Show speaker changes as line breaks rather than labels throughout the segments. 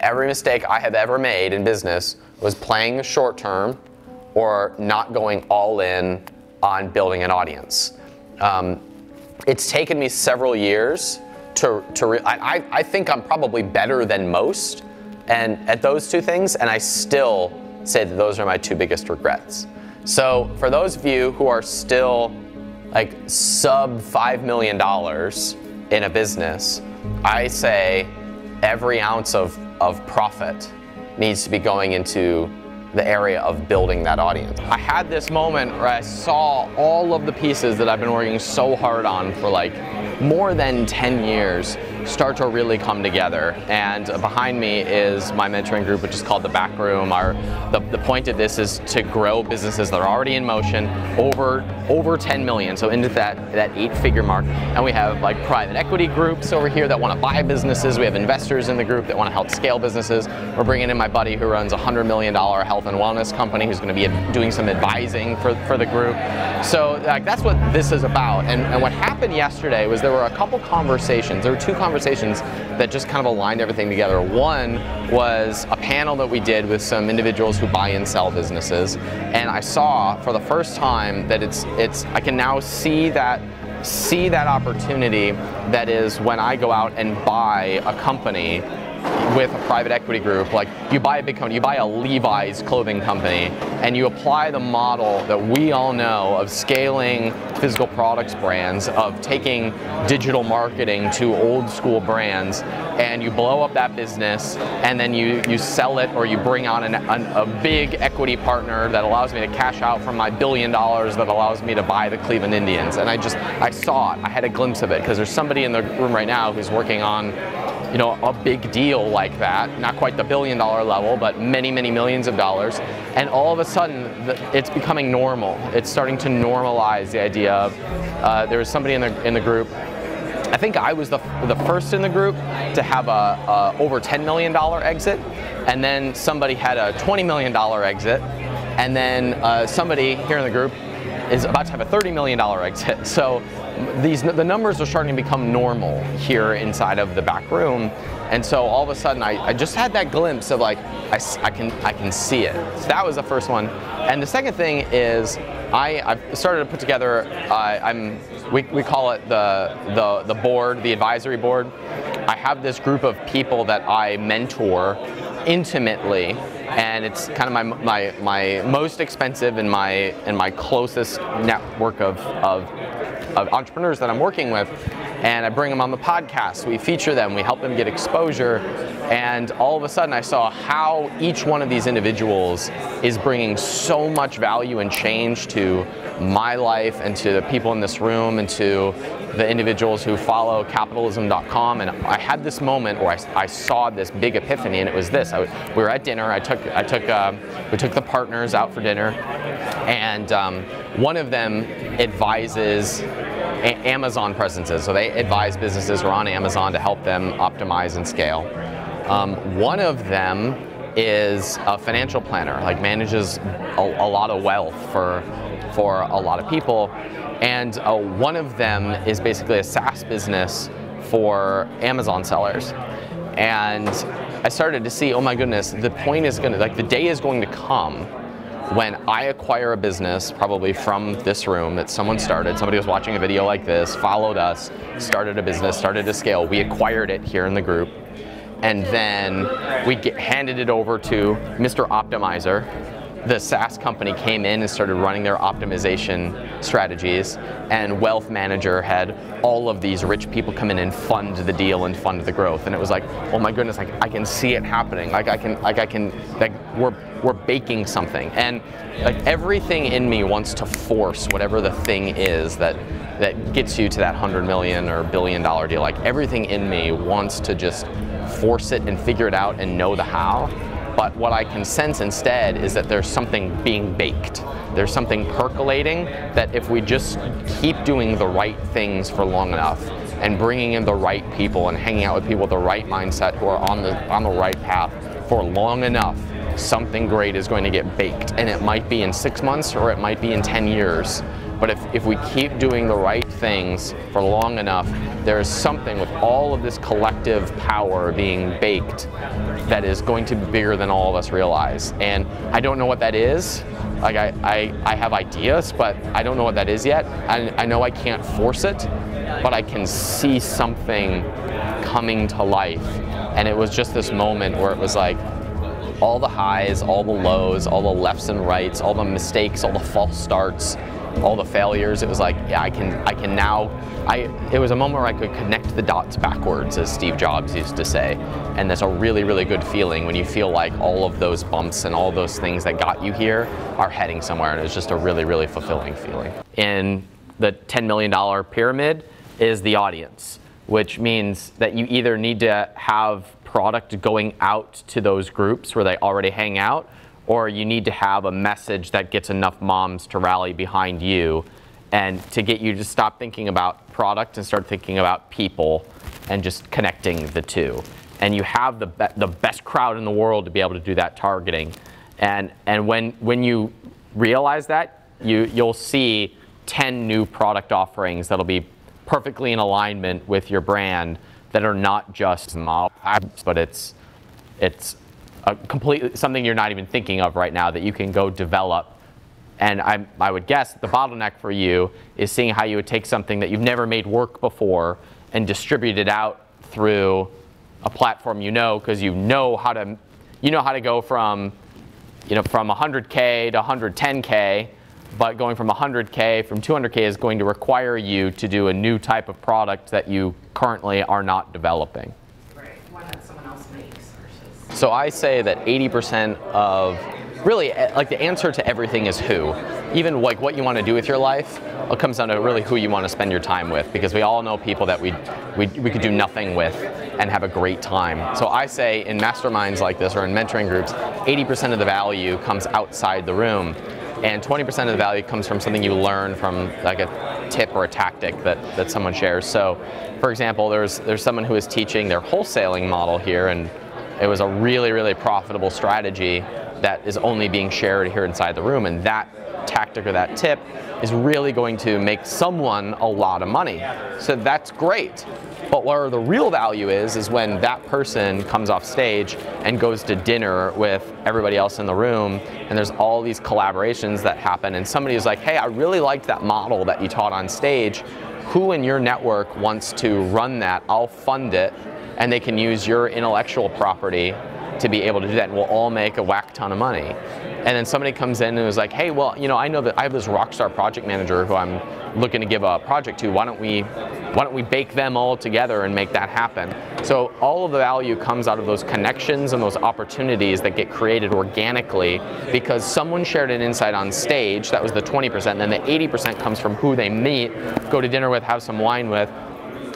every mistake I have ever made in business was playing the short term or not going all in on building an audience. It's taken me several years I think I'm probably better than most and at those two things, and I still say that those are my two biggest regrets. So for those of you who are still like sub $5 million in a business, I say every ounce of profit needs to be going into the area of building that audience. I had this moment where I saw all of the pieces that I've been working so hard on for like more than 10 years start to really come together. And behind me is my mentoring group, which is called the Backroom. The point of this is to grow businesses that are already in motion over 10 million, so into that 8-figure mark. And we have like private equity groups over here that want to buy businesses. We have investors in the group that want to help scale businesses. We're bringing in my buddy who runs a $100 million health and wellness company who's going to be doing some advising for the group. So like, that's what this is about. And what happened yesterday was there were a couple conversations. There were two conversations that just kind of aligned everything together. One was a panel that we did with some individuals who buy and sell businesses, and I saw for the first time that I can now see that opportunity that is when I go out and buy a company with a private equity group. Like, you buy a big company, you buy a Levi's clothing company, and you apply the model that we all know of scaling physical products brands, of taking digital marketing to old school brands, and you blow up that business, and then you sell it, or you bring on a big equity partner that allows me to cash out from my $1 billion that allows me to buy the Cleveland Indians. And I saw it, I had a glimpse of it, because there's somebody in the room right now who's working on a big deal like that, not quite the $1 billion level, but many, many millions of dollars. And all of a sudden, it's becoming normal. It's starting to normalize the idea of, there was somebody in the group, I think I was the first in the group to have a over $10 million exit, and then somebody had a $20 million exit, and then somebody here in the group is about to have a $30 million exit. So the numbers are starting to become normal here inside of the back room, and so all of a sudden I just had that glimpse of like I can see it. So that was the first one. And the second thing is I've started to put together, we call it the board, the advisory board. I have this group of people that I mentor intimately, and it's kind of my most expensive and my closest network of entrepreneurs that I'm working with. And I bring them on the podcast, we feature them, we help them get exposure, and all of a sudden I saw how each one of these individuals is bringing so much value and change to my life and to the people in this room and to the individuals who follow capitalism.com. And I had this moment where I saw this big epiphany, and it was this. We were at dinner, we took the partners out for dinner, and one of them advises Amazon presences. So they advise businesses who are on Amazon to help them optimize and scale. One of them is a financial planner, like manages a lot of wealth for a lot of people. And one of them is basically a SaaS business for Amazon sellers. And I started to see, oh my goodness, the day is going to come when I acquire a business, probably from this room that someone started, somebody was watching a video like this, followed us, started a business, started to scale, we acquired it here in the group, and then we handed it over to Mr. Optimizer. The SaaS company came in and started running their optimization strategies, and Wealth Manager had all of these rich people come in and fund the deal and fund the growth. And it was like, oh my goodness, like I can see it happening. We're baking something. And like everything in me wants to force whatever the thing is that gets you to that $100 million or $1 billion deal. Like everything in me wants to just force it and figure it out and know the how. But what I can sense instead is that there's something being baked. There's something percolating that if we just keep doing the right things for long enough and bringing in the right people and hanging out with people with the right mindset who are on the right path for long enough, something great is going to get baked. And it might be in 6 months or it might be in 10 years. But if we keep doing the right things for long enough, there's something with all of this collective power being baked that is going to be bigger than all of us realize. And I don't know what that is. Like I have ideas, but I don't know what that is yet. I know I can't force it, but I can see something coming to life. And it was just this moment where it was like, all the highs, all the lows, all the lefts and rights, all the mistakes, all the false starts, all the failures. It was like, yeah, I can now, it was a moment where I could connect the dots backwards, as Steve Jobs used to say. And that's a really, really good feeling when you feel like all of those bumps and all those things that got you here are heading somewhere. And it was just a really, really fulfilling feeling. In the $10 million pyramid is the audience, which means that you either need to have product going out to those groups where they already hang out, or you need to have a message that gets enough moms to rally behind you and to get you to stop thinking about product and start thinking about people and just connecting the two. And you have the best crowd in the world to be able to do that targeting. And when you realize that, you'll see 10 new product offerings that'll be perfectly in alignment with your brand that are not just apps, but it's a completely something you're not even thinking of right now that you can go develop. And I would guess the bottleneck for you is seeing how you would take something that you've never made work before and distribute it out through a platform because you know how to go from 100K to 110K. But going from 100K, from 200K is going to require you to do a new type of product that you currently are not developing.
Right, one that someone else makes versus.
So I say that 80% of, really, like the answer to everything is who. Even like what you want to do with your life, it comes down to really who you want to spend your time with, because we all know people that we could do nothing with and have a great time. So I say in masterminds like this or in mentoring groups, 80% of the value comes outside the room. And 20% of the value comes from something you learn from like a tip or a tactic that someone shares. So for example, there's someone who is teaching their wholesaling model here, and it was a really, really profitable strategy that is only being shared here inside the room. And that tactic or that tip is really going to make someone a lot of money. So that's great. But where the real value is when that person comes off stage and goes to dinner with everybody else in the room, and there's all these collaborations that happen, and somebody is like, hey, I really liked that model that you taught on stage. Who in your network wants to run that? I'll fund it, and they can use your intellectual property to be able to do that, and we'll all make a whack ton of money. And then somebody comes in and is like, hey, well, I know that I have this rock star project manager who I'm looking to give a project to. Why don't we bake them all together and make that happen? So all of the value comes out of those connections and those opportunities that get created organically because someone shared an insight on stage. That was the 20%. And then the 80% comes from who they meet, go to dinner with, have some wine with.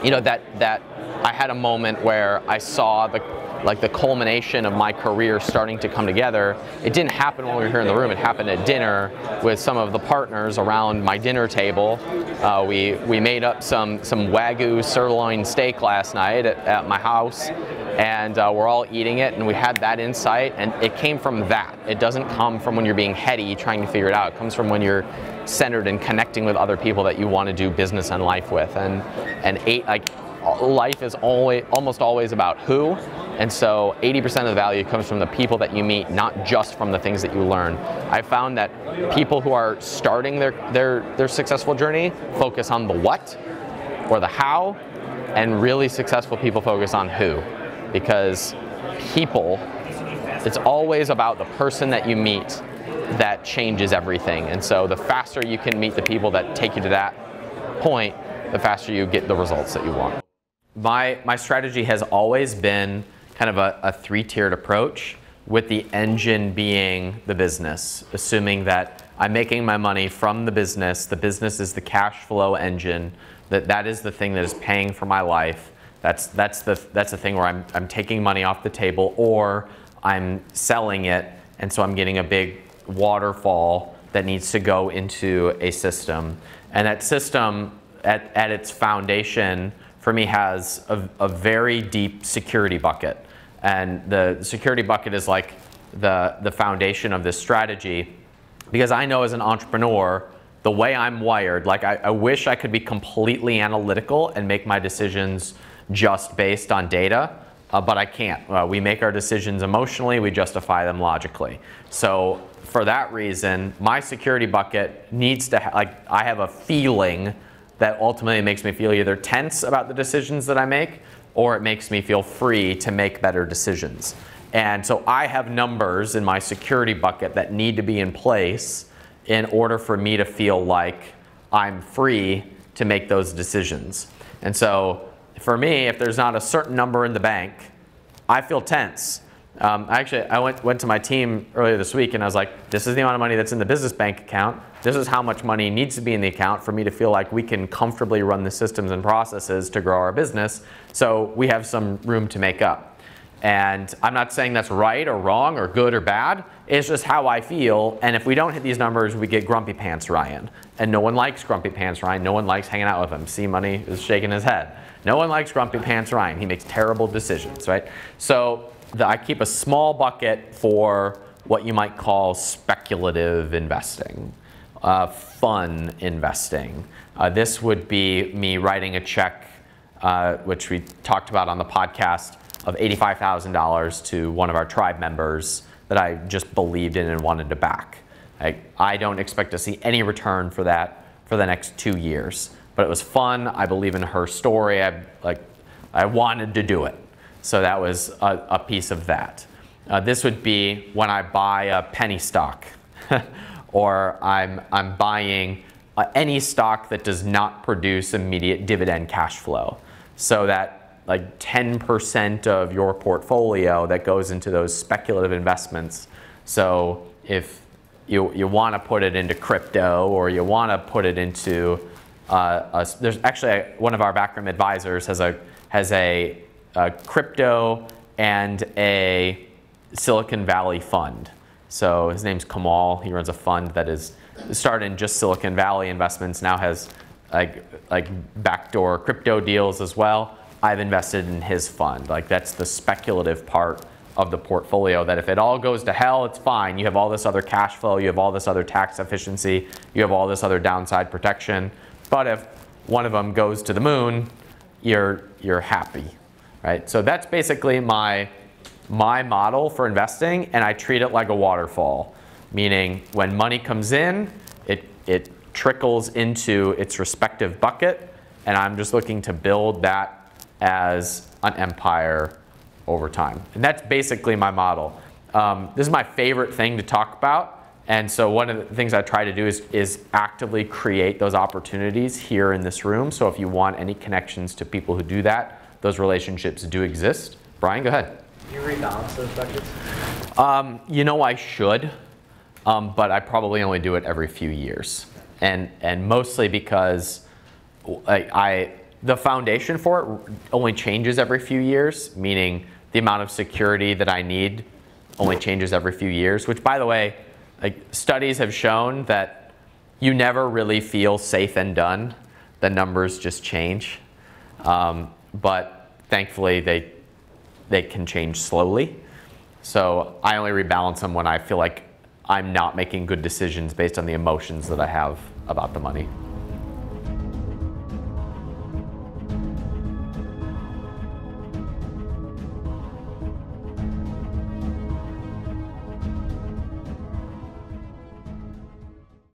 That I had a moment where I saw the culmination of my career starting to come together. It didn't happen when we were here in the room. It happened at dinner with some of the partners around my dinner table. We made up some Wagyu sirloin steak last night at my house, and we're all eating it, and we had that insight, and it came from that. It doesn't come from when you're being heady trying to figure it out. It comes from when you're centered and connecting with other people that you want to do business and life with. Life is almost always about who, and so 80% of the value comes from the people that you meet, not just from the things that you learn. I found that people who are starting their successful journey focus on the what or the how, and really successful people focus on who, because people, it's always about the person that you meet that changes everything. And so the faster you can meet the people that take you to that point, the faster you get the results that you want. My strategy has always been kind of a three-tiered approach, with the engine being the business, assuming that I'm making my money from the business is the cash flow engine, that is the thing that is paying for my life. That's the thing where I'm taking money off the table, or I'm selling it, and so I'm getting a big waterfall that needs to go into a system. And that system at its foundation for me has a very deep security bucket. And the security bucket is like the foundation of this strategy, because I know as an entrepreneur, the way I'm wired, like I wish I could be completely analytical and make my decisions just based on data, but I can't. We make our decisions emotionally, we justify them logically. So for that reason, my security bucket needs to, I have a feeling that ultimately makes me feel either tense about the decisions that I make, or it makes me feel free to make better decisions. And so I have numbers in my security bucket that need to be in place in order for me to feel like I'm free to make those decisions. And so for me, if there's not a certain number in the bank, I feel tense. I went to my team earlier this week and I was like, this is the amount of money that's in the business bank account. This is how much money needs to be in the account for me to feel like we can comfortably run the systems and processes to grow our business. So we have some room to make up. And I'm not saying that's right or wrong or good or bad. It's just how I feel. And if we don't hit these numbers, we get Grumpy Pants Ryan. And no one likes Grumpy Pants Ryan. No one likes hanging out with him. See, Money is shaking his head. No one likes Grumpy Pants Ryan. He makes terrible decisions, right? So I keep a small bucket for what you might call speculative investing, fun investing. This would be me writing a check, which we talked about on the podcast, of $85,000 to one of our tribe members that I just believed in and wanted to back. I don't expect to see any return for that for the next 2 years. But it was fun. I believe in her story. I wanted to do it. So that was a piece of that. This would be when I buy a penny stock or I'm buying any stock that does not produce immediate dividend cash flow. So that like 10% of your portfolio that goes into those speculative investments. So if you want to put it into crypto or you want to put it into, there's actually one of our Backroom advisors has a crypto and a Silicon Valley fund. So his name's Kamal. He runs a fund that is started in just Silicon Valley investments, now has like backdoor crypto deals as well. I've invested in his fund. Like that's the speculative part of the portfolio, that if it all goes to hell, it's fine. You have all this other cash flow, you have all this other tax efficiency, you have all this other downside protection. But if one of them goes to the moon, you're happy, right? So that's basically my model for investing, and I treat it like a waterfall, meaning when money comes in, it trickles into its respective bucket, and I'm just looking to build that as an empire over time. And that's basically my model. This is my favorite thing to talk about. And so one of the things I try to do is actively create those opportunities here in this room. So if you want any connections to people who do that, those relationships do exist. Brian, go ahead.
Do you rebalance those buckets?
You know, I should, but I probably only do it every few years. And mostly because the foundation for it only changes every few years, meaning the amount of security that I need only changes every few years, which, by the way, studies have shown that you never really feel safe and done. The numbers just change. But thankfully, they can change slowly. So I only rebalance them when I feel like I'm not making good decisions based on the emotions that I have about the money.